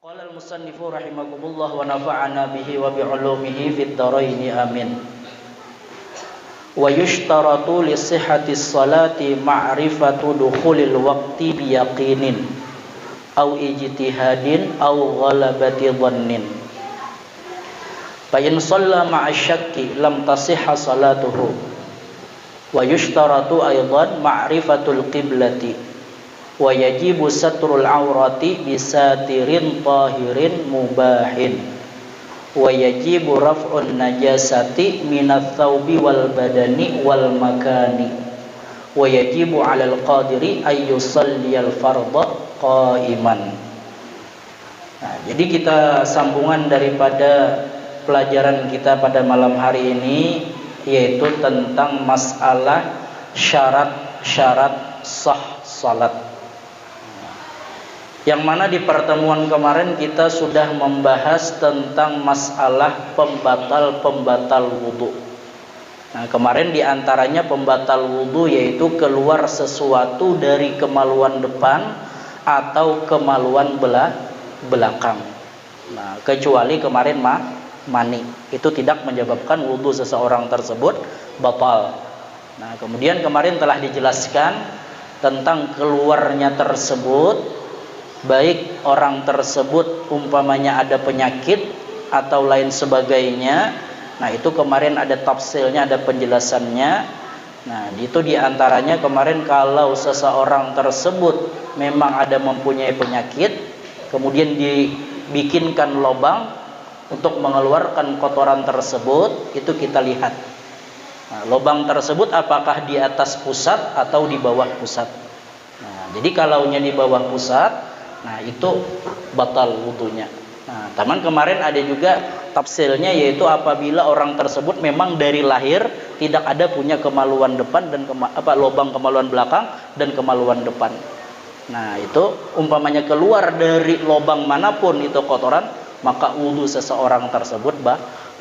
Qala al-musannifu rahimakumullah wa nafa'ana bihi wa bi'ulumihi fid dharaini amin. Wa yushtaratu li sihhati sholati ma'rifatu dukhulil waqti bi yaqinin aw ijtihadin aw ghalabati dhannin. Fa in shalla ma'a syakki lam tasihha salatuhu. Wa yushtaratu aidan ma'rifatul qiblati wa yajibu satrul aurati bisatirin tahirin mubahin wa yajibu raf'un najasati minat thawbi wal badani wal makani wa yajibu 'alal qadiri ay yusalliyal fardha qa'iman. Nah, jadi kita sambungan daripada pelajaran kita pada malam hari ini, yaitu tentang masalah syarat-syarat sah salat. Yang mana di pertemuan kemarin kita sudah membahas tentang masalah pembatal-pembatal wudu. Nah, kemarin diantaranya pembatal wudu yaitu keluar sesuatu dari kemaluan depan atau kemaluan belakang. Nah, kecuali kemarin mani, itu tidak menyebabkan wudu seseorang tersebut batal. Nah, kemudian kemarin telah dijelaskan tentang keluarnya tersebut, baik orang tersebut umpamanya ada penyakit atau lain sebagainya. Nah, itu kemarin ada tafsilnya, ada penjelasannya. Nah, itu diantaranya kemarin kalau seseorang tersebut memang ada mempunyai penyakit, kemudian dibikinkan lubang untuk mengeluarkan kotoran tersebut, itu kita lihat. Nah, lubang tersebut apakah di atas pusat atau di bawah pusat. Nah, jadi kalaunya di bawah pusat, nah itu batal wudunya. Nah, teman kemarin ada juga tafsilnya, yaitu apabila orang tersebut memang dari lahir tidak ada punya kemaluan depan dan lubang kemaluan belakang dan kemaluan depan. Nah, itu umpamanya keluar dari lubang manapun itu kotoran, maka wudu seseorang tersebut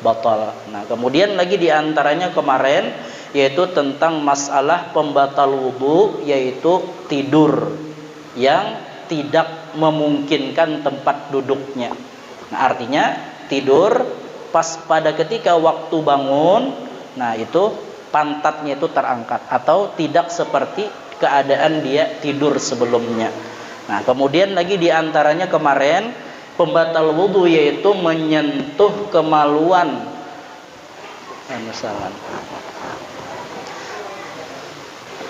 batal. Nah, kemudian lagi diantaranya kemarin yaitu tentang masalah pembatal wudu, yaitu tidur yang tidak memungkinkan tempat duduknya. Nah, artinya tidur pas pada ketika waktu bangun, nah itu pantatnya itu terangkat atau tidak seperti keadaan dia tidur sebelumnya. Nah, kemudian lagi diantaranya kemarin pembatal wudu yaitu menyentuh kemaluan.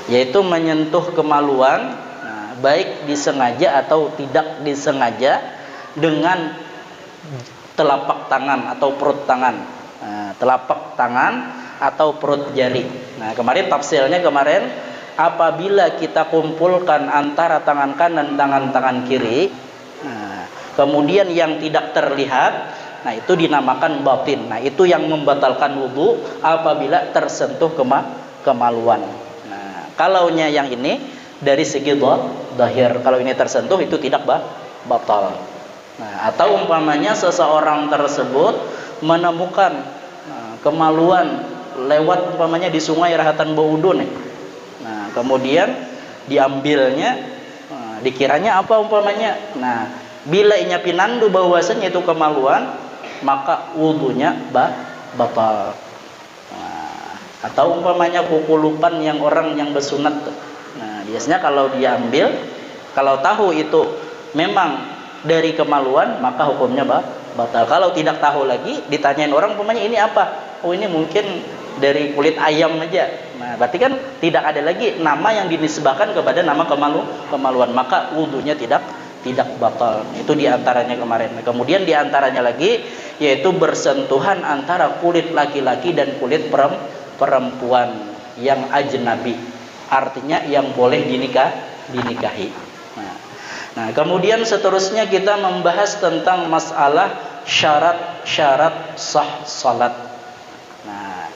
Yaitu menyentuh kemaluan, baik disengaja atau tidak disengaja, dengan telapak tangan atau perut tangan. Nah, telapak tangan atau perut jari. Nah, kemarin tafsirnya kemarin, apabila kita kumpulkan antara tangan kanan dan tangan kiri, nah, kemudian yang tidak terlihat, nah itu dinamakan batin. Nah, itu yang membatalkan wudu apabila tersentuh kemaluan. Nah, kalaunya yang ini dari segi zahir, kalau ini tersentuh itu tidak batal. Nah, atau umpamanya seseorang tersebut menemukan kemaluan lewat umpamanya di sungai Rahatan Baudun. Nah, kemudian diambilnya, dikiranya apa umpamanya. Nah, bila inya pinandu bahwasanya itu kemaluan, maka wudunya batal. Nah, atau umpamanya kukulupan yang orang yang bersunat. Nah, biasanya kalau diambil, kalau tahu itu memang dari kemaluan, maka hukumnya batal. Kalau tidak tahu lagi, ditanyain orang, umpamanya ini apa? Oh, ini mungkin dari kulit ayam aja. Nah, berarti kan tidak ada lagi nama yang dinisbahkan kepada nama kemaluan, maka wudunya tidak batal. Itu diantaranya kemarin. Nah, kemudian diantaranya lagi yaitu bersentuhan antara kulit laki-laki dan kulit perempuan yang ajnabi. Artinya yang boleh dinikahi. Nah, kemudian seterusnya kita membahas tentang masalah syarat-syarat sah salat. Nah,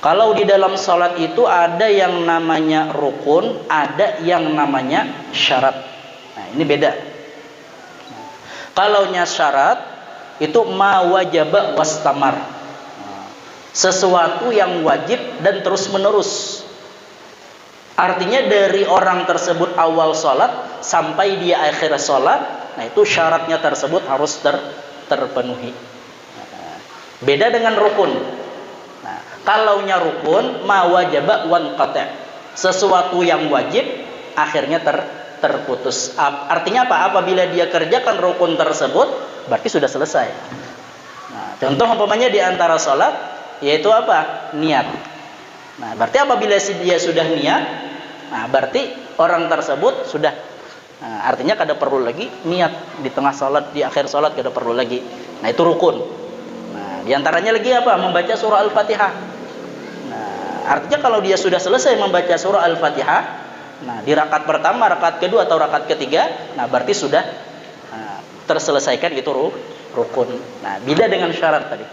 kalau di dalam salat itu ada yang namanya rukun, ada yang namanya syarat. Nah, ini beda. Kalaunya syarat itu ma wajaba wastamar. Sesuatu yang wajib dan terus menerus. Artinya dari orang tersebut awal sholat sampai dia akhir sholat, nah itu syaratnya tersebut harus terpenuhi. Beda dengan rukun. Nah, kalaunya rukun ma wajaba wan qata'. Sesuatu yang wajib akhirnya terputus. Artinya apa? Apabila dia kerjakan rukun tersebut berarti sudah selesai. Nah, contoh umpamanya di antara salat yaitu apa? Niat. Nah, berarti apabila dia sudah niat, nah berarti orang tersebut sudah, nah, artinya kada perlu lagi niat di tengah salat, di akhir salat kada perlu lagi. Nah, itu rukun. Di antaranya lagi apa? Membaca surah Al-Fatihah. Nah, artinya kalau dia sudah selesai membaca surah Al-Fatihah, nah di rakaat pertama, rakaat kedua atau rakaat ketiga, nah berarti sudah terselesaikan itu rukun. Nah, beda dengan syarat tadi.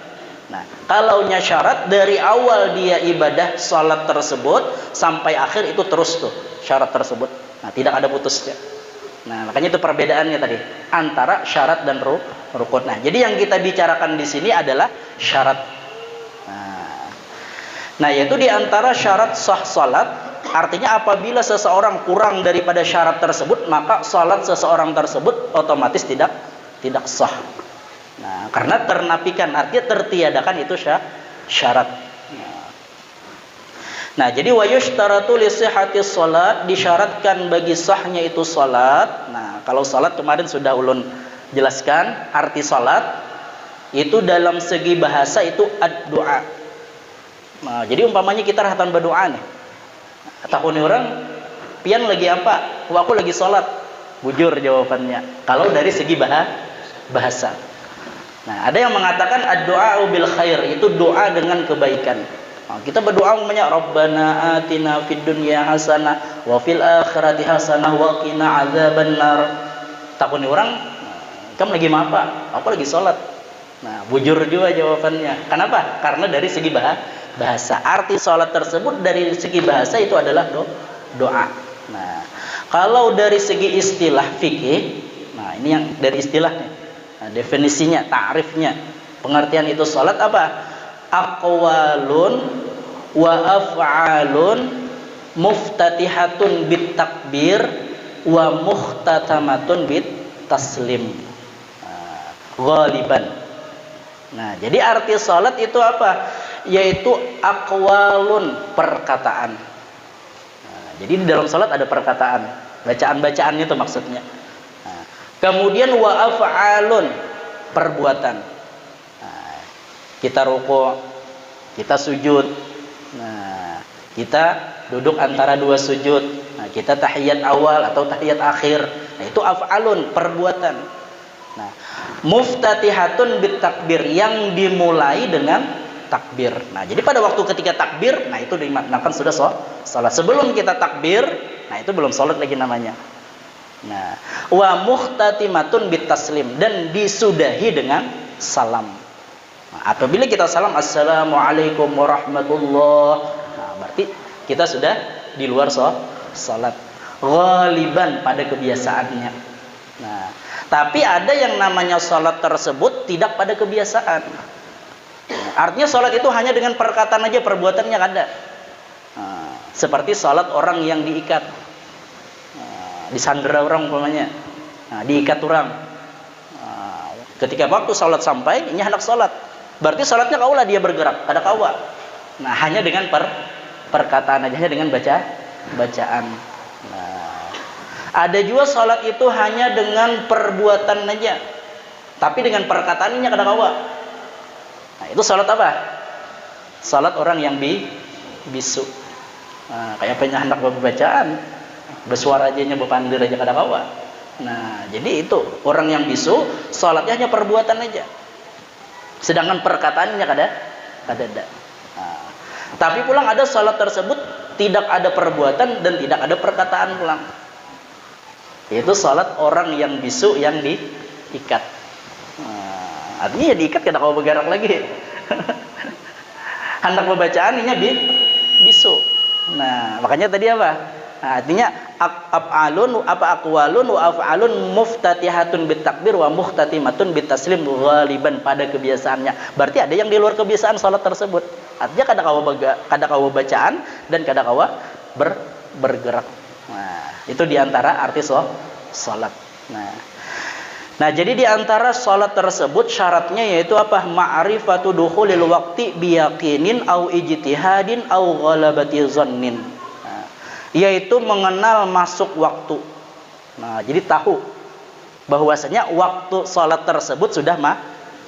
Nah, kalaunya syarat dari awal dia ibadah salat tersebut sampai akhir itu terus tuh syarat tersebut. Nah, tidak ada putusnya. Nah, makanya itu perbedaannya tadi antara syarat dan rukun. Nah, jadi yang kita bicarakan di sini adalah syarat. Nah, yaitu di antara syarat sah salat, artinya apabila seseorang kurang daripada syarat tersebut, maka salat seseorang tersebut otomatis tidak sah. Nah, karena ternafikan, artinya tertiadakan itu syarat. Nah, jadi wa yushtaratu li sihhatis shalat, disyaratkan bagi sahnya itu salat. Nah, kalau salat kemarin sudah ulun jelaskan arti salat itu dalam segi bahasa itu ad-du'a. Nah, jadi umpamanya kita rahatan berdoa nih. Takuni orang, pian lagi apa? Wah, aku lagi salat. Bujur jawabannya. Kalau dari segi bahasa. Nah, ada yang mengatakan ad-du'a bil khair, itu doa dengan kebaikan. Nah, kita berdoa umpamanya Rabbana atina fid dunya hasanah wa fil akhirati hasanah wa qina adzabannar. Takuni orang, kamu lagi apa? Aku lagi salat. Nah, bujur juga jawabannya. Kenapa? Karena dari segi bahasa. Arti salat tersebut dari segi bahasa itu adalah doa. Nah, kalau dari segi istilah fikih, nah ini yang dari istilahnya. Nah, definisinya, ta'rifnya, pengertian itu salat apa? Aqwalun wa af'alun muftatihatun bit takbir wa muhtatamatun bit taslim. Ghaliban. Nah, jadi arti salat itu apa? Yaitu aqwalun, perkataan. Nah, jadi di dalam salat ada perkataan, bacaan-bacaannya itu maksudnya. Nah, kemudian wa af'alun, perbuatan. Kita rukuk, kita sujud, nah kita duduk antara dua sujud, nah kita tahiyat awal atau tahiyat akhir, nah itu af'alun, perbuatan. Nah, muftatihatun bit takbir, yang dimulai dengan takbir. Nah, jadi pada waktu ketika takbir, nah itu dimaknakan sudah salat. Sebelum kita takbir, nah itu belum salat lagi namanya. Nah, wa muhtatimatun bit taslim, dan disudahi dengan salam. Nah, apabila kita salam assalamualaikum warahmatullah, nah berarti kita sudah di luar salat. Ghaliban, pada kebiasaannya. Nah, tapi ada yang namanya salat tersebut tidak pada kebiasaan. Nah, artinya salat itu hanya dengan perkataan aja, perbuatannya ada. Nah, seperti salat orang yang diikat, disandera orang umpamanya, nah, diikat orang. Nah, ketika waktu salat sampai, ini hendak salat. Berarti salatnya kaulah dia bergerak, kada kawa. Nah, hanya dengan perkataan aja, hanya dengan bacaan. Nah, ada juga salat itu hanya dengan perbuatan aja, tapi dengan perkataannya kada kawa. Nah, itu salat apa? Salat orang yang bisu. Nah, kayak hendak bacaan, bersuara aja nya bepandir aja kada kawa. Nah, jadi itu orang yang bisu, salatnya hanya perbuatan aja. Sedangkan perkataannya kada ada. Nah, tapi pulang ada salat tersebut tidak ada perbuatan dan tidak ada perkataan pulang. Yaitu salat orang yang bisu yang diikat. Nah, artinya ya diikat kada kau bergerak lagi. Hendak pembacaannya bisu. Nah, makanya tadi apa? Nah, artinya aqwalun wa af'alun muftatihatun bit takbir wa muhtatimatun bit taslim ghaliban, pada kebiasaannya. Berarti ada yang di luar kebiasaan salat tersebut. Artinya kada kawa bacaan dan kada kawa bergerak. Nah, itu diantara arti salat. Nah, Nah, jadi di antara salat tersebut syaratnya yaitu apa? Ma'rifatu dukhulil waqti biyaqinin au ijtihadin au ghalabati zannin. Nah, yaitu mengenal masuk waktu. Nah, jadi tahu bahwasanya waktu salat tersebut sudah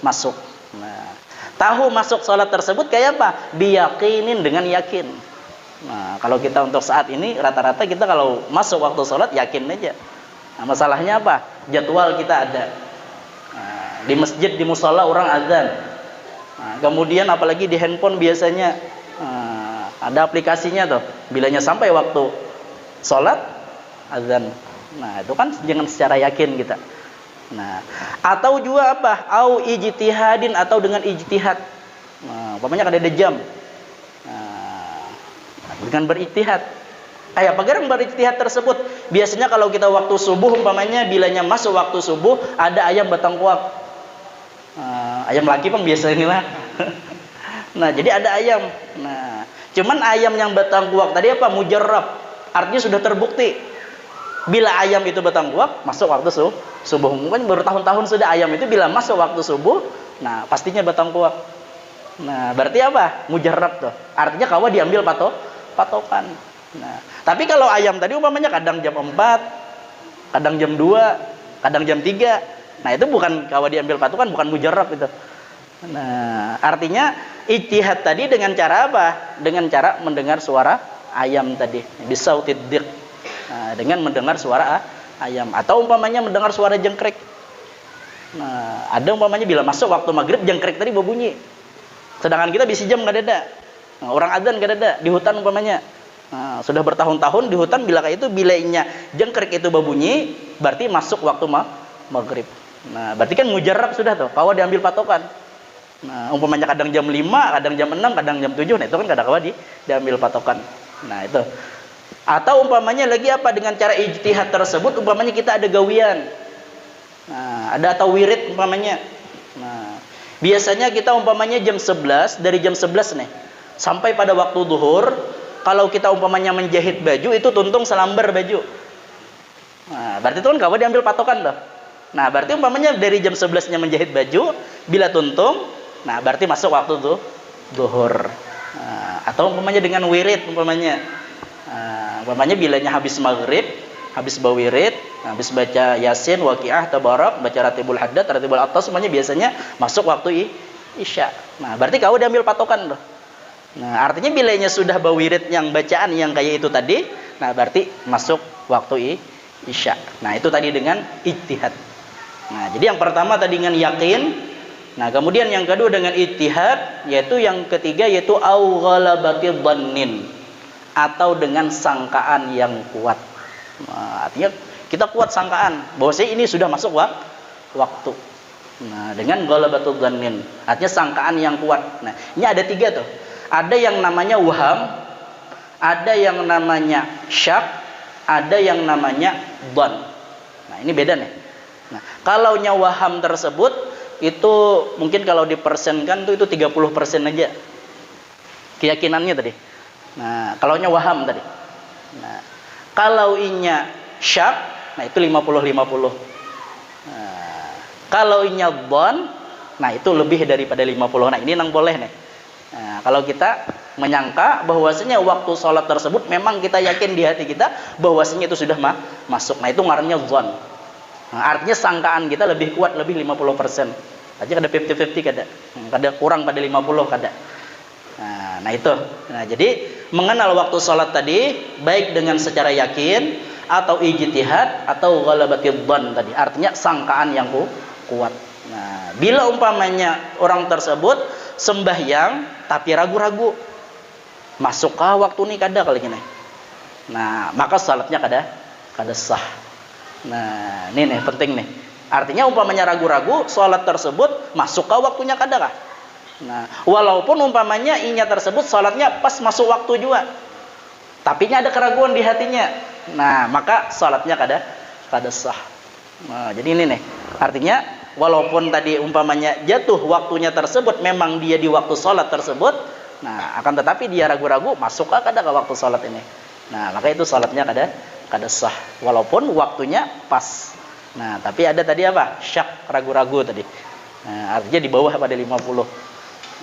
masuk. Nah, tahu masuk salat tersebut kayak apa? Biyaqinin, dengan yakin. Nah, kalau kita untuk saat ini rata-rata kita kalau masuk waktu salat yakin aja. Nah, masalahnya apa? Jadwal kita ada. Nah, di masjid, di musola orang azan. Nah, kemudian apalagi di handphone biasanya ada aplikasinya tuh. Bilanya sampai waktu sholat azan. Nah, itu kan jangan secara yakin kita. Nah, atau juga apa? Au ijtihadin, atau dengan ijtihad. Nah, umpamanya ada jam. Nah, dengan berijtihad. Bagaimana berijtihad tersebut? Biasanya kalau kita waktu subuh, umpamanya bilanya masuk waktu subuh, ada ayam batang kuak. Ayam laki pun biasa inilah. Nah, jadi ada ayam. Nah, cuman ayam yang batang kuak tadi apa? Mujarrab. Artinya sudah terbukti. Bila ayam itu batang kuak, masuk waktu subuh. Mungkin bertahun-tahun sudah ayam itu bila masuk waktu subuh, nah pastinya batang kuak. Nah, berarti apa? Mujarrab tuh. Artinya kawa diambil patokan. Nah, tapi kalau ayam tadi umpamanya kadang jam 4, kadang jam 2, kadang jam 3. Nah, itu bukan kawa diambil patokan, bukan mujarrab itu. Nah, artinya ijtihad tadi dengan cara apa? Dengan cara mendengar suara ayam tadi. Bisautid diq. Nah, dengan mendengar suara ayam, atau umpamanya mendengar suara jengkrik. Nah, ada umpamanya bila masuk waktu maghrib jengkrik tadi berbunyi. Sedangkan kita bisi jam nggak ada. Nah, orang adzan nggak ada di hutan umpamanya. Nah, sudah bertahun-tahun di hutan, bila kayak itu bilainya jengkrik itu berbunyi, berarti masuk waktu maghrib. Nah, berarti kan mujarrab sudah tuh, kawa diambil patokan. Nah, umpamanya kadang jam 5, kadang jam 6, kadang jam 7, nah itu kan kadang kawa diambil patokan. Nah, itu. Atau umpamanya lagi apa, dengan cara ijtihad tersebut, umpamanya kita ada gawian. Nah, ada atau wirid umpamanya. Nah, biasanya kita umpamanya jam 11, dari jam 11 nih sampai pada waktu zuhur, kalau kita umpamanya menjahit baju itu tuntung selambar baju. Nah, berarti itu kan kawa diambil patokan tuh. Nah, berarti umpamanya dari jam 11-nya menjahit baju, bila tuntung, nah berarti masuk waktu tuh zuhur. Nah, atau umpamanya dengan wirid umpamanya. Nah, umpamanya bilanya habis maghrib, habis bawirid, habis baca Yasin, Waqiah, Tabarak, baca Ratibul Haddad, Ratibul Atas, semuanya biasanya masuk waktu Isya. Nah, berarti kau diambil patokan tuh. Nah, artinya bilanya sudah bawirid yang bacaan yang kayak itu tadi, nah berarti masuk waktu Isya. Nah, itu tadi dengan ijtihad. Nah, jadi yang pertama tadi dengan yakin. Nah, kemudian yang kedua dengan ijtihad, yaitu yang ketiga yaitu au ghalabati dhannin, atau dengan sangkaan yang kuat. Nah, artinya kita kuat sangkaan bahwasanya ini sudah masuk waktu. Nah, dengan ghalabatul dhannin, artinya sangkaan yang kuat. Nah, ini ada 3 tuh. Ada yang namanya waham, ada yang namanya syak, ada yang namanya dhan. Nah, ini beda nih. Nah, kalau waham tersebut itu mungkin kalau dipersenkan itu 30% aja keyakinannya tadi. Nah, kalau waham tadi. Nah, kalau inya syak, nah itu 50-50. Nah, kalau inya dhan, nah itu lebih daripada 50. Nah, ini nang boleh nih. Nah, kalau kita menyangka bahwasanya waktu sholat tersebut memang kita yakin di hati kita bahwasanya itu sudah masuk. Nah, itu ngarannya dhan. Nah, artinya sangkaan kita lebih kuat, lebih 50%. Aja kada 50-50 kada. Kada kurang pada 50 kada. Nah, itu. Nah, jadi mengenal waktu sholat tadi baik dengan secara yakin atau ijtihad atau ghalabatid dhan tadi. Artinya sangkaan yang kuat. Nah, bila umpamanya orang tersebut sembahyang tapi ragu-ragu, masukkah waktu ini kada kali ini. Nah, maka salatnya kada sah. Nah, ini nih penting nih. Artinya umpamanya ragu-ragu, salat tersebut masukkah waktunya kada kah? Nah, walaupun umpamanya inya tersebut salatnya pas masuk waktu juga, tapi ada keraguan di hatinya. Nah, maka salatnya kada sah. Nah, jadi ini nih. Artinya walaupun tadi umpamanya jatuh waktunya tersebut memang dia di waktu salat tersebut, nah akan tetapi dia ragu-ragu masukkah kada ke waktu salat ini. Nah, maka itu salatnya kada sah walaupun waktunya pas. Nah, tapi ada tadi apa? Syak, ragu-ragu tadi. Nah, artinya di bawah pada 50.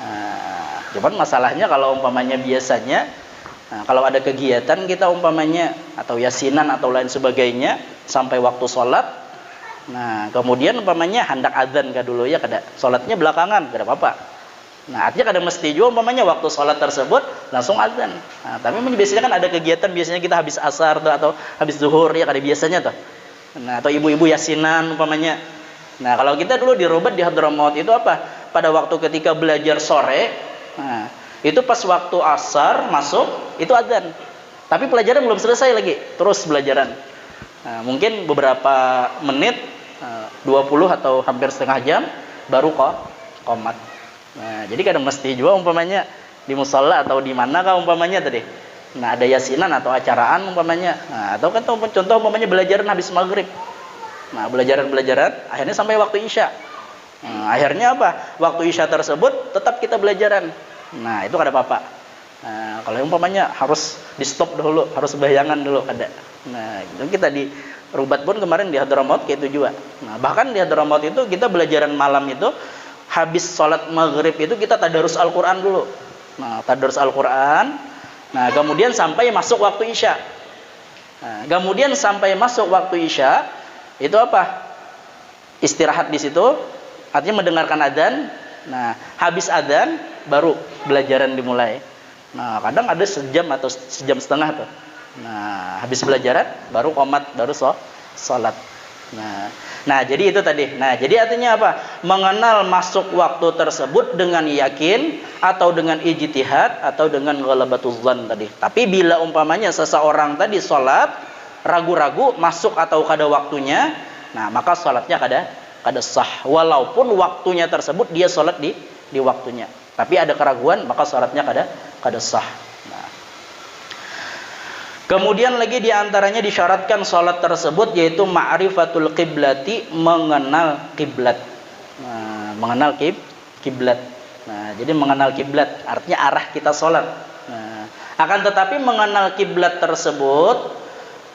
Nah, cuman masalahnya kalau umpamanya biasanya, nah, kalau ada kegiatan kita umpamanya atau yasinan atau lain sebagainya sampai waktu sholat, nah kemudian umpamanya hendak adzan kah dulu ya, kada sholatnya belakangan, kada apa-apa. Nah, artinya kada mesti juga umpamanya waktu sholat tersebut langsung adzan. Nah, tapi biasanya kan ada kegiatan, biasanya kita habis asar tuh, atau habis zuhur ya, kada biasanya tuh. Nah, atau ibu-ibu yasinan umpamanya. Nah, kalau kita dulu di Rubat di Hadramaut itu apa? Pada waktu ketika belajar sore, nah, itu pas waktu asar masuk itu adzan. Tapi pelajaran belum selesai lagi, terus belajaran. Nah, mungkin beberapa menit, 20 atau hampir setengah jam baru qomat. Nah, jadi kadang mesti juga umpamanya di musala atau di mana kah umpamanya tadi. Nah, ada yasinan atau acaraan umpamanya. Nah, atau kan contoh umpamanya belajaran habis maghrib. Nah, belajaran akhirnya sampai waktu isya. Nah, akhirnya apa? Waktu isya tersebut tetap kita belajaran. Nah, itu kada apa-apa. Nah, kalau umpamanya harus di stop dulu, harus bayangan dulu ada. Nah, itu kita di Rubat pun kemarin di Hadramaut kayak itu juga. Nah, bahkan di Hadramaut itu kita belajaran malam itu habis sholat maghrib itu kita tadarus Al-Quran dulu. Nah, tadarus Al-Quran. Nah, kemudian sampai masuk waktu isya. Nah, kemudian sampai masuk waktu isya itu apa? Istirahat di situ, artinya mendengarkan adzan. Nah, habis adzan baru belajaran dimulai. Nah, kadang ada sejam atau sejam setengah tuh. Nah, habis belajaran baru qomat, baru sholat. Nah, jadi itu tadi. Nah, jadi artinya apa? Mengenal masuk waktu tersebut dengan yakin atau dengan ijtihad atau dengan ghalabatuz dzan tadi. Tapi bila umpamanya seseorang tadi sholat ragu-ragu masuk atau kada waktunya, nah maka sholatnya kada sah. Walaupun waktunya tersebut dia sholat di waktunya. Tapi ada keraguan, maka sholatnya kada sah. Kemudian lagi diantaranya disyaratkan sholat tersebut yaitu ma'rifatul qiblati, mengenal kiblat. Nah, mengenal kiblat. Nah, jadi mengenal kiblat artinya arah kita sholat. Nah, akan tetapi mengenal kiblat tersebut,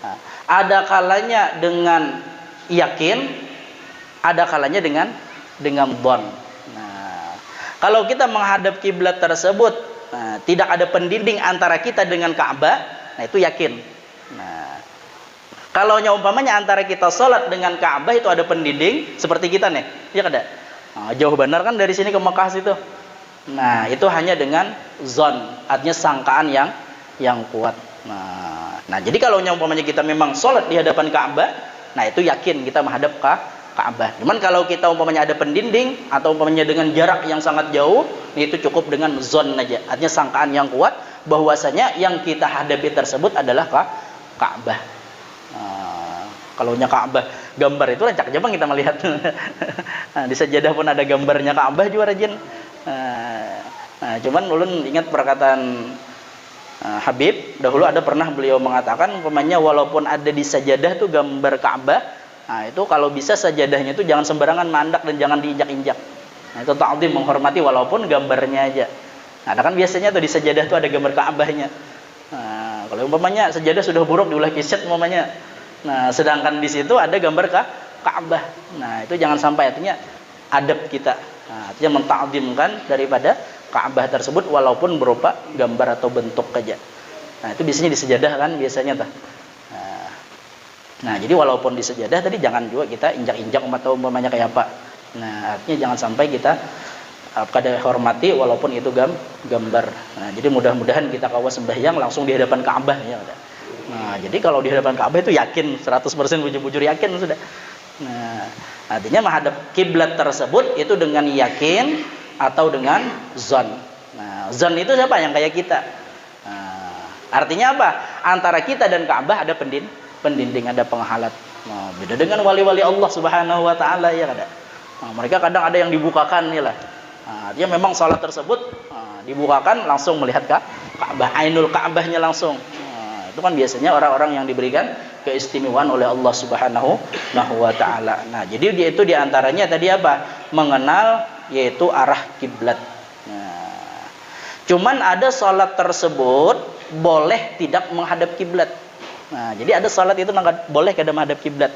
nah, ada kalanya dengan yakin, ada kalanya dengan dhon. Nah, kalau kita menghadap kiblat tersebut, nah, tidak ada pendinding antara kita dengan Ka'bah. Nah, itu yakin. Nah, kalau umpamanya antara kita sholat dengan Ka'bah itu ada pendinding seperti kita nih, ya kada? Nah, jauh benar kan dari sini ke Mekah situ. Nah, itu hanya dengan zon, artinya sangkaan yang kuat. Nah, jadi kalau umpamanya kita memang sholat di hadapan Ka'bah, nah itu yakin kita menghadap Ka'bah. Cuman kalau kita umpamanya ada pendinding atau umpamanya dengan jarak yang sangat jauh, itu cukup dengan zon aja, artinya sangkaan yang kuat bahwasanya yang kita hadapi tersebut adalah Ka'bah. Kalau Ka'bah gambar itu rancak aja bang kita melihat. Nah, di sajadah pun ada gambarnya Ka'bah juga rajin. Nah, cuman ulun ingat perkataan Habib dahulu, ada pernah beliau mengatakan umpamanya walaupun ada di sajadah tuh gambar Ka'bah, nah itu kalau bisa sajadahnya itu jangan sembarangan mandak dan jangan diinjak-injak. Nah, itu ta'zim, menghormati walaupun gambarnya aja. Nah, kan biasanya tuh di sajadah tuh ada gambar Ka'bahnya. Nah, kalau umpamanya sajadah sudah buruk diulah kiset umpamanya. Nah, sedangkan di situ ada gambar Ka'bah. Nah, itu jangan sampai, artinya adab kita. Nah, artinya mentakzimkan daripada Ka'bah tersebut walaupun berupa gambar atau bentuk aja. Nah, itu biasanya di sajadah kan biasanya tuh. Nah, jadi walaupun di sajadah tadi jangan juga kita injak-injak atau umpamanya kayak apa. Nah, artinya jangan sampai kita kada hormati walaupun itu gambar. Nah, jadi mudah-mudahan kita kawas sembahyang langsung di hadapan Ka'bah ya. Nah, jadi kalau di hadapan Ka'bah itu yakin 100% bujur-bujur yakin sudah. Nah, artinya menghadap kiblat tersebut itu dengan yakin atau dengan zon. Nah, zon itu siapa? Yang kayak kita. Nah, artinya apa? Antara kita dan Ka'bah ada pendinding, ada penghalat. Nah, beda dengan wali-wali Allah Subhanahu wa taala ya kada. Nah, mereka kadang ada yang dibukakan nih lah. Nah, dia memang salat tersebut dibukakan langsung melihat Ka'bah, ainul Ka'bahnya langsung. Nah, itu kan biasanya orang-orang yang diberikan keistimewaan oleh Allah Subhanahu wa taala. Nah, jadi dia itu diantaranya tadi apa? Mengenal yaitu arah kiblat. Nah, cuman ada salat tersebut boleh tidak menghadap kiblat. Nah, jadi ada salat itu boleh kada menghadap kiblat.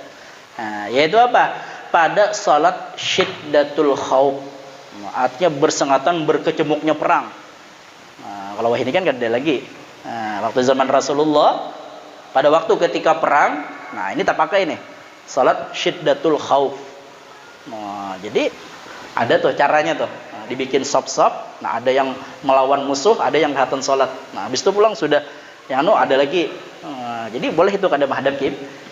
Nah, yaitu apa? Pada salat syiddatul khauf. Artinya bersengatan berkecamuknya perang. Nah, kalau ini kan ada lagi. Nah, waktu zaman Rasulullah, pada waktu ketika perang, nah ini tak pakai nih. Salat syiddatul khauf. Nah, jadi ada tuh caranya tuh. Nah, dibikin sop-sop. Nah, ada yang melawan musuh, ada yang hatan salat. Nah, habis itu pulang sudah yang ada lagi. Nah, jadi boleh itu kada menghadap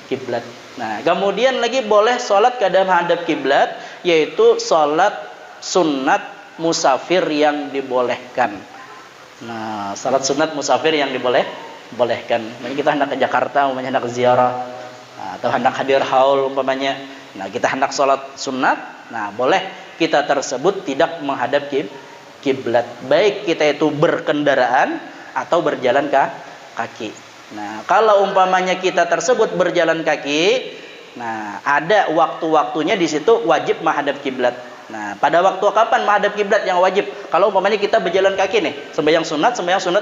kiblat. Nah, kemudian lagi boleh salat kada menghadap kiblat, yaitu salat sunat musafir yang dibolehkan. Nah, salat sunat musafir yang dibolehkan. Mungkin kita hendak ke Jakarta, umpamanya hendak ziarah, atau hendak hadir haul umpamanya. Nah, kita hendak salat sunat, nah boleh kita tersebut tidak menghadap kiblat. Baik kita itu berkendaraan atau berjalan kaki. Nah, kalau umpamanya kita tersebut berjalan kaki, nah ada waktu-waktunya di situ wajib menghadap kiblat. Nah, pada waktu kapan menghadap kiblat yang wajib? Kalau umpamanya kita berjalan kaki nih, sembahyang sunat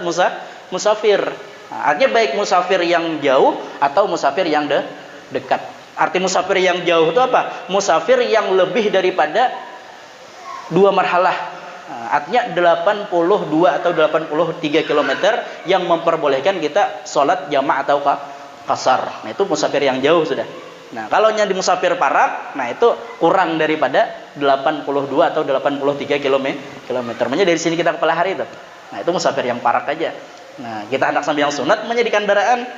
musafir. Nah, artinya baik musafir yang jauh atau musafir yang dekat. Arti musafir yang jauh itu apa? Musafir yang lebih daripada 2 marhalah. Nah, artinya 82 atau 83 km yang memperbolehkan kita sholat jamaah atau qasar. Nah, itu musafir yang jauh sudah. Nah, kalau yang di musafir parak, nah itu kurang daripada 82 atau 83 km. Makanya dari sini kita ke Palahari itu. Nah, itu musafir yang parak aja. Nah, kita hendak sambil yang sunat menjadi kendaraan.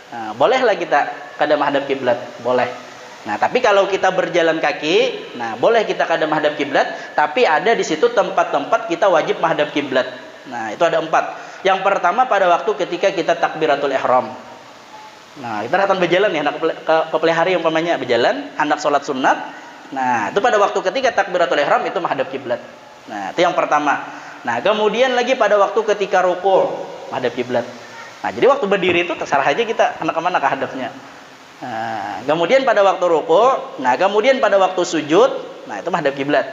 Nah, bolehlah kita kada menghadap kiblat, boleh. Nah, tapi kalau kita berjalan kaki, nah boleh kita kada menghadap kiblat, tapi ada di situ tempat-tempat kita wajib menghadap kiblat. Nah, itu ada 4. Yang pertama pada waktu ketika kita takbiratul ihram. Nah, kita akan berjalan nih, hendak ke pelihari umpamanya berjalan, hendak sholat sunat. Nah, itu pada waktu ketika takbiratul ihram itu menghadap kiblat. Nah, itu yang pertama. Nah, kemudian lagi pada waktu ketika ruku menghadap kiblat. Nah, jadi waktu berdiri itu terserah aja kita hendak kemana hadapnya. Nah, kemudian pada waktu ruku, nah kemudian pada waktu sujud, nah itu menghadap kiblat.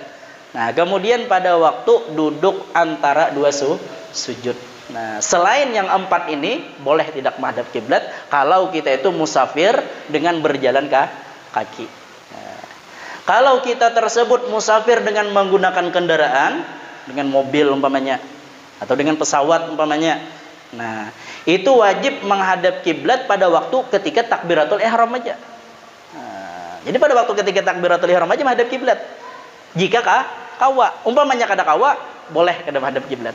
Nah, kemudian pada waktu duduk antara 2 sujud. Nah, selain yang 4 ini boleh tidak menghadap kiblat kalau kita itu musafir dengan berjalan kaki. Nah, kalau kita tersebut musafir dengan menggunakan kendaraan, dengan mobil umpamanya atau dengan pesawat umpamanya, nah itu wajib menghadap kiblat pada waktu ketika takbiratul ihram aja. Nah, jadi pada waktu ketika takbiratul ihram aja menghadap kiblat. Jika kawa, umpamanya kada kawa, boleh kada menghadap kiblat.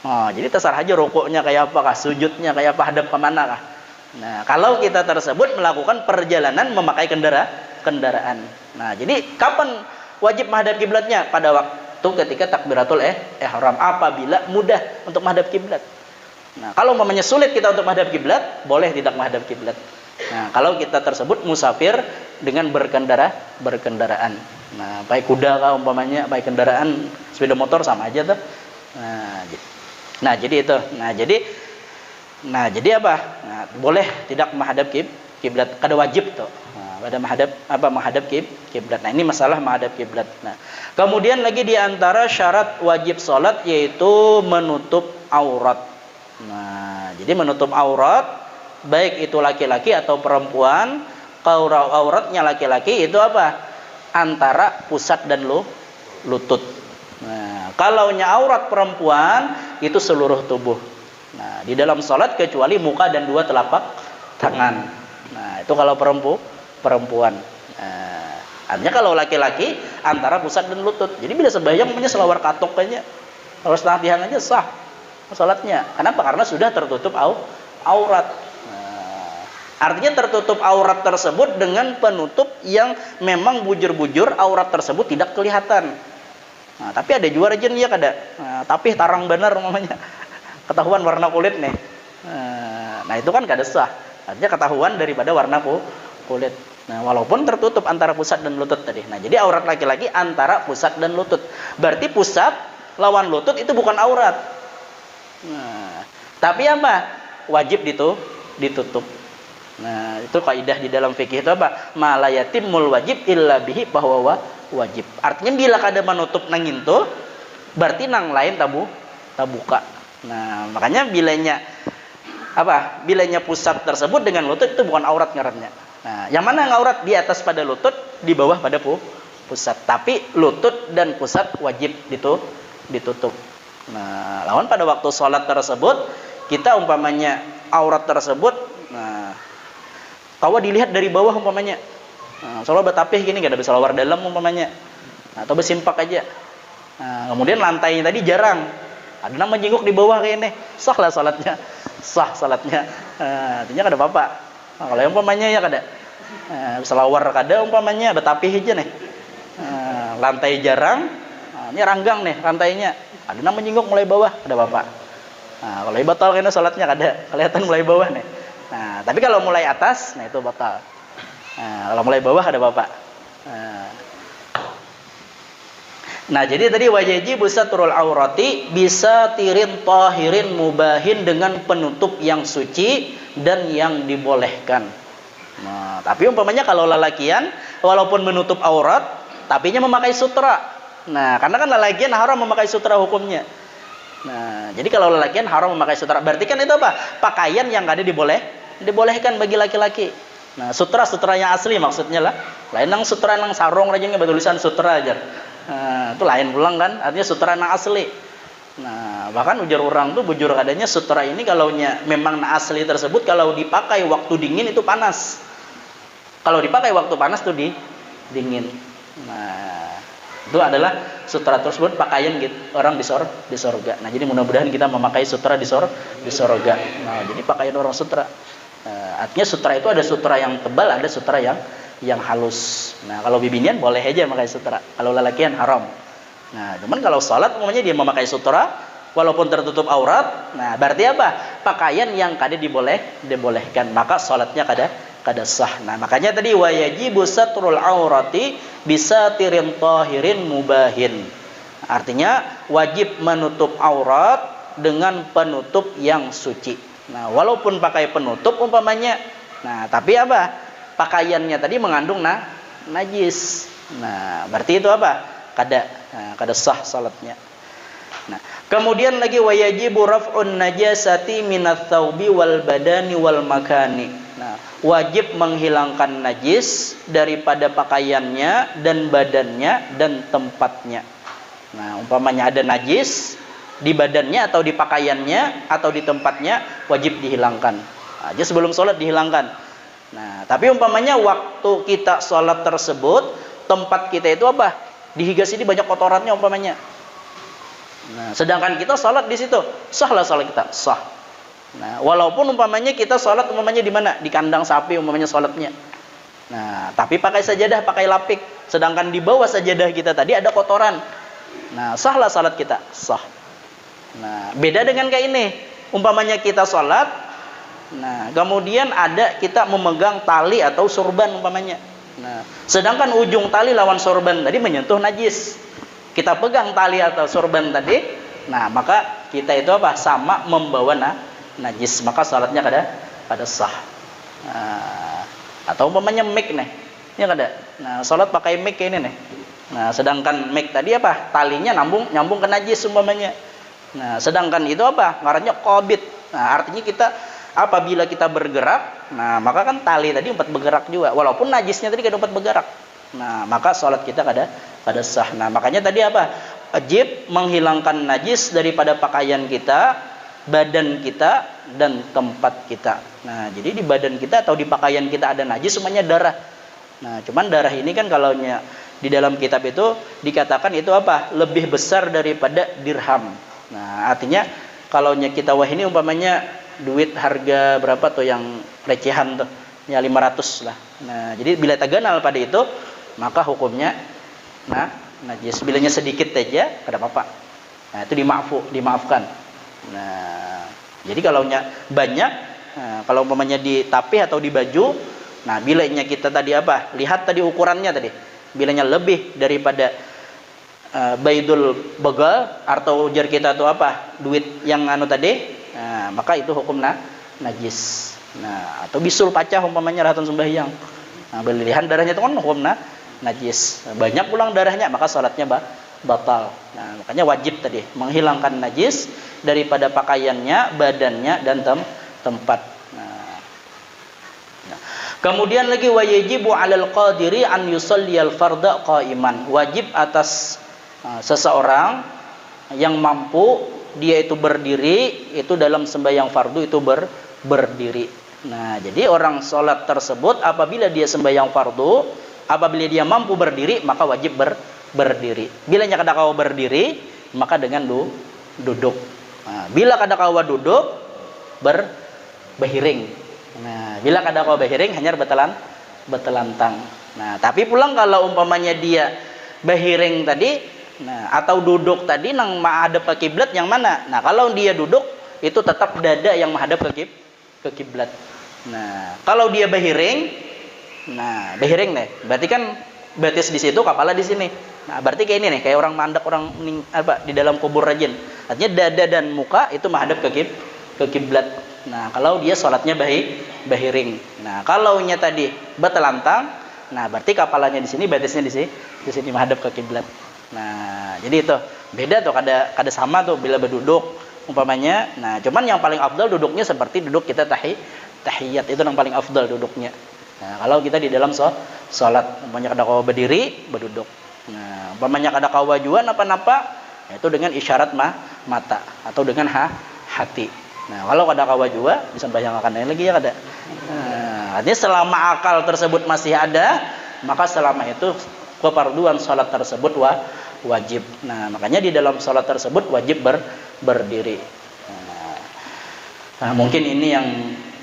Oh, jadi terserah aja rukuknya kayak apa kah, sujudnya kayak apa, hadap ke mana kah. Nah, kalau kita tersebut melakukan perjalanan memakai kendaraan. Nah, jadi kapan wajib menghadap kiblatnya? Pada waktu ketika takbiratul ihram, apabila mudah untuk menghadap kiblat. Nah, kalau umpamanya sulit kita untuk menghadap kiblat, boleh tidak menghadap kiblat. Nah, kalau kita tersebut musafir dengan berkendaraan. Nah, baik kuda kah umpamanya, baik kendaraan sepeda motor sama aja tuh. Nah, jadi itu. Nah, jadi apa? Nah, boleh tidak menghadap kiblat, kada wajib tuh. Nah, pada menghadap kiblat. Nah, ini masalah menghadap kiblat. Nah, kemudian lagi di antara syarat wajib salat yaitu menutup aurat. Nah, jadi menutup aurat baik itu laki-laki atau perempuan. Kalau auratnya laki-laki itu apa? Antara pusat dan lutut. Nah, kalaunya aurat perempuan itu seluruh tubuh. Nah, di dalam salat kecuali muka dan 2 telapak tangan. Nah, itu kalau perempuan. Nah, artinya kalau laki-laki antara pusat dan lutut. Jadi bila sembahyang punya selawar katok aja, kalau setengah tiang aja sah salatnya. Kenapa? Karena sudah tertutup aurat. Nah, artinya tertutup aurat tersebut dengan penutup yang memang bujur-bujur aurat tersebut tidak kelihatan. Nah, tapi ada juga rejim ya kada. Nah, tapi tarang benar namanya. Ketahuan warna kulit nih. Nah, itu kan kada sah. Artinya ketahuan daripada warna kulit. Nah, walaupun tertutup antara pusat dan lutut tadi. Nah, jadi aurat laki-laki antara pusat dan lutut. Berarti pusat lawan lutut itu bukan aurat. Nah, tapi apa? Wajib ditutup. Nah, itu kaidah di dalam fikih itu apa? Ma la yatimul wajib illa bihi bahwa wajib. Artinya bila kada menutup nang itu, berarti nang lain tabuka. Nah, makanya bilanya pusat tersebut dengan lutut itu bukan aurat ngarannya. Nah, yang mana yang aurat? Di atas pada lutut, di bawah pada pusat. Tapi lutut dan pusat wajib ditutup. Nah, lawan pada waktu sholat tersebut, kita umpamanya aurat tersebut, nah, tawa dilihat dari bawah umpamanya. Nah, sholat betapih gini, gak ada bersalawar dalam umpamanya. Nah, atau bersimpak aja. Nah, kemudian lantainya tadi jarang. Ada nama jenguk di bawah kayak ini. Sah lah sholatnya. Sah sholatnya. Artinya kada apa-apa. Nah, kalau yang umpamanya ya kada. Bersalawar kada umpamanya betapih aja nih. Lantai jarang. Nah, ini ranggang nih lantainya. Ada nama jenguk mulai bawah, ada apa-apa. Nah, kalau batal kena salatnya kada, kelihatan mulai bawah nih. Nah, tapi kalau mulai atas, nah itu batal. Nah, kalau mulai bawah ada apa-apa. Nah, jadi tadi wajibu satrul aurati bisa tirin tahirin mubahin dengan penutup yang suci dan yang dibolehkan. Nah, tapi umpamanya kalau lelakian walaupun menutup aurat, tapinya memakai sutra. Nah, karena kan lelakian haram memakai sutra hukumnya. Nah, jadi kalau lelakian haram memakai sutra, berarti kan itu apa? Pakaian yang ada dibolehkan bagi laki-laki. Nah, sutra yang asli maksudnya lah. Lain nang sutra nang sarung rajanya bertulisan sutra aja. Nah, itu lain pulang kan? Artinya sutra nang asli. Nah, bahkan ujar orang tuh bujur adanya sutra ini kalau memang nang asli tersebut kalau dipakai waktu dingin itu panas. Kalau dipakai waktu panas tuh dingin. Nah, itu adalah sutra tersebut pakaian gitu, orang di sorga. Nah, jadi mudah-mudahan kita memakai sutra di sorga. Nah, jadi pakaian orang sutra. Artinya sutra itu ada sutra yang tebal, ada sutra yang halus. Nah, kalau bibinian boleh aja memakai sutra. Kalau lelakian haram. Nah, cuman kalau salat umumnya dia memakai sutra walaupun tertutup aurat. Nah, berarti apa? Pakaian yang kada dibolehkan, maka salatnya kada sah. Nah, makanya tadi wajibu satrul aurati bisa tirin tahirin mubahin. Artinya wajib menutup aurat dengan penutup yang suci. Nah, walaupun pakai penutup umpamanya, nah tapi apa? Pakaiannya tadi mengandung najis. Nah, berarti itu apa? Kada sah salatnya. Nah, kemudian lagi wajibu raf'un najasati minats tsaubi wal badani wal makani. Nah, wajib menghilangkan najis daripada pakaiannya dan badannya dan tempatnya. Nah, umpamanya ada najis di badannya atau di pakaiannya atau di tempatnya, wajib dihilangkan. Aja sebelum sholat dihilangkan. Nah, tapi umpamanya waktu kita sholat tersebut, tempat kita itu apa? Dihigas ini banyak kotorannya umpamanya. Nah, sedangkan kita sholat di situ, sahlah sholat kita, sah. Nah, walaupun umpamanya kita sholat umpamanya di mana? Di kandang sapi umpamanya sholatnya. Nah, tapi pakai sajadah, pakai lapik. Sedangkan di bawah sajadah kita tadi ada kotoran. Nah, sahlah sholat kita, sah. Nah, beda dengan kayak ini. Umpamanya kita sholat, nah, kemudian ada kita memegang tali atau sorban umpamanya. Nah, sedangkan ujung tali lawan sorban tadi menyentuh najis. Kita pegang tali atau sorban tadi, nah maka kita itu apa? Sama membawa najis, maka salatnya kada sah. Nah, atau umpamanya mic nih, ya kada. Nah, salat pakai mic ini nih. Nah, sedangkan mic tadi apa? Talinya nyambung ke najis umpamanya. Nah, sedangkan itu apa? Ngarannya qabid. Nah, artinya kita apabila kita bergerak, nah maka kan tali tadi empat bergerak juga, walaupun najisnya tadi kada empat bergerak. Nah, maka salat kita kada sah. Nah, makanya tadi apa? Wajib menghilangkan najis daripada pakaian kita, badan kita, dan tempat kita. Nah, jadi di badan kita atau di pakaian kita ada najis semuanya darah. Nah, cuman darah ini kan kalau di dalam kitab itu dikatakan itu apa? Lebih besar daripada dirham. Nah, artinya kalau kita wah ini umpamanya duit harga berapa tuh yang recehan tuh? Ya 500 lah. Nah, jadi bila taganal pada itu, maka hukumnya najis. Bilanya sedikit aja, kada apa-apa. Nah, itu dimaafkan. Nah, jadi kalau banyak, nah, kalau umpamanya di tapih atau di baju, nah bilanya kita tadi apa? Lihat tadi ukurannya tadi. Bilanya lebih daripada baidul begal atau ujar kita itu apa? Duit yang tadi, nah, maka itu hukum najis. Nah, atau bisul pacah umpamanya ratun sembahyang. Nah, berlihan darahnya itu kan hukum najis. Banyak pulang darahnya, maka salatnya batal. Nah, makanya wajib tadi menghilangkan najis daripada pakaiannya, badannya, dan tempat. Nah. Kemudian lagi wajibu 'alal qadiri an yusalliyal fardha qa'iman. Wajib atas seseorang yang mampu dia itu berdiri itu dalam sembahyang fardu itu berdiri. Nah, jadi orang sholat tersebut apabila dia sembahyang fardu, apabila dia mampu berdiri maka wajib berdiri. Bila kada kau berdiri maka dengan duduk. Nah, bila kada kau duduk berhiring. Nah, bila kada kau berhiring hanya betelantang. Nah, tapi pulang kalau umpamanya dia berhiring tadi, nah atau duduk tadi nang menghadap ke kiblat yang mana? Nah, kalau dia duduk itu tetap dada yang menghadap ke kiblat. Nah, kalau dia berhiring, nah berhiring nih, berarti kan betis di situ, kepala di sini. Nah, berarti kayak ini nih, kayak orang mandek orang di dalam kubur rajin. Artinya dada dan muka itu menghadap ke kiblat. Nah, kalau dia sholatnya berhiring. Nah, kalau nya tadi betelantang, nah berarti kepalanya di sini, betisnya di sini menghadap ke kiblat. Nah, jadi itu beda tuh, kada sama tuh bila berduduk umpamanya. Nah, cuman yang paling afdal duduknya seperti duduk kita tahiyat, itu yang paling afdal duduknya. Nah, kalau kita di dalam sholat umpamanya kada kau berdiri, berduduk. Nah, umpamanya kada kau wajuan apa-apa, itu dengan isyarat mata atau dengan hati. Nah, kalau kada kawa juga bisa bayangkan lagi ya kada. Nah, artinya selama akal tersebut masih ada, maka selama itu kefarduan salat tersebut wajib. Nah, makanya di dalam salat tersebut wajib berdiri. Nah, mungkin ini yang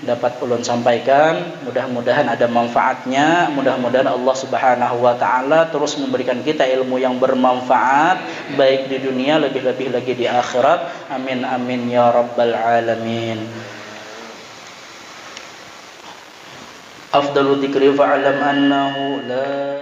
dapat ulun sampaikan. Mudah-mudahan ada manfaatnya. Mudah-mudahan Allah Subhanahu wa taala terus memberikan kita ilmu yang bermanfaat baik di dunia lebih-lebih lagi di akhirat. Amin amin ya rabbal alamin. Afdalu dzikri fa'lam annahu la